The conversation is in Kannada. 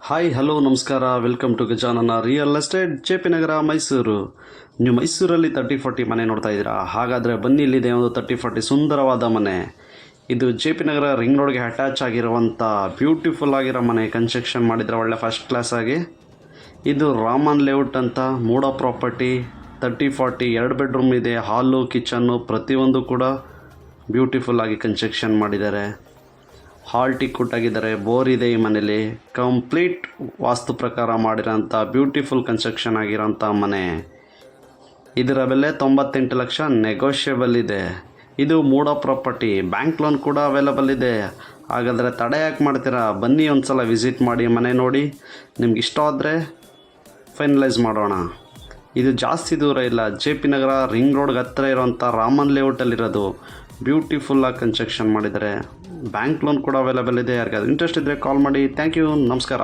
ಹಾಯ್ ಹಲೋ ನಮಸ್ಕಾರ, welcome to Gajanana real estate, JP Nagar, Mysuru. ನೀವು ಮೈಸೂರಲ್ಲಿ 30-40 ಮನೆ ನೋಡ್ತಾ ಇದ್ದೀರಾ? ಹಾಗಾದರೆ ಬನ್ನಿ, ಇಲ್ಲಿದೆ ಒಂದು 30-40 ಸುಂದರವಾದ ಮನೆ. ಇದು JP ನಗರ ರಿಂಗ್ ರೋಡ್ಗೆ ಅಟ್ಯಾಚ್ ಆಗಿರುವಂಥ ಬ್ಯೂಟಿಫುಲ್ ಆಗಿರೋ ಮನೆ. ಕನ್ಸ್ಟ್ರಕ್ಷನ್ ಮಾಡಿದರೆ ಒಳ್ಳೆ ಫಸ್ಟ್ ಕ್ಲಾಸ್ ಆಗಿ. ಇದು ರಾಮನ್ ಲೇಔಟ್ ಅಂತ ಮೂಡ ಪ್ರಾಪರ್ಟಿ. 30-40 2 ಬೆಡ್ರೂಮ್ ಇದೆ, ಹಾಲು ಕಿಚನ್ನು ಪ್ರತಿಯೊಂದು ಕೂಡ ಬ್ಯೂಟಿಫುಲ್ ಆಗಿ ಕನ್ಸ್ಟ್ರಕ್ಷನ್ ಮಾಡಿದ್ದಾರೆ. ಹಾಲ್ ಟಿಕ್ಕುಟ್ ಆಗಿದ್ದಾರೆ, ಬೋರ್ ಇದೆ ಈ ಮನೇಲಿ. ಕಂಪ್ಲೀಟ್ ವಾಸ್ತು ಪ್ರಕಾರ ಮಾಡಿರೋಂಥ ಬ್ಯೂಟಿಫುಲ್ ಕನ್ಸ್ಟ್ರಕ್ಷನ್ ಆಗಿರೋಂಥ ಮನೆ. ಇದರ ಬೆಲೆ 98 ಲಕ್ಷ, ನೆಗೋಷಿಯಬಲ್ ಇದೆ. ಇದು ಮೂಡ ಪ್ರಾಪರ್ಟಿ, ಬ್ಯಾಂಕ್ ಲೋನ್ ಕೂಡ ಅವೈಲಬಲ್ ಇದೆ. ಹಾಗಾದರೆ ತಡೆ ಯಾಕೆ ಮಾಡ್ತೀರಾ? ಬನ್ನಿ ಒಂದು ಸಲ ವಿಸಿಟ್ ಮಾಡಿ, ಮನೆ ನೋಡಿ. ನಿಮ್ಗೆ ಇಷ್ಟ ಆದರೆ ಫೈನಲೈಸ್ ಮಾಡೋಣ. ಇದು ಜಾಸ್ತಿ ದೂರ ಇಲ್ಲ, JP ನಗರ ರಿಂಗ್ ರೋಡ್ಗೆ ಹತ್ತಿರ ಇರೋಂಥ ರಾಮನ್ ಲೇಔಟಲ್ಲಿರೋದು. ಬ್ಯೂಟಿಫುಲ್ಲಾಗಿ ಕನ್ಸ್ಟ್ರಕ್ಷನ್ ಮಾಡಿದ್ದಾರೆ. ಬ್ಯಾಂಕ್ ಲೋನ್ ಕೂಡ ಅವೈಲಬಲ್ ಇದೆ. ಯಾರಿಗಾದ್ರು ಇಂಟ್ರೆಸ್ಟ್ ಇದ್ದರೆ ಕಾಲ್ ಮಾಡಿ. ಥ್ಯಾಂಕ್ ಯು, ನಮಸ್ಕಾರ.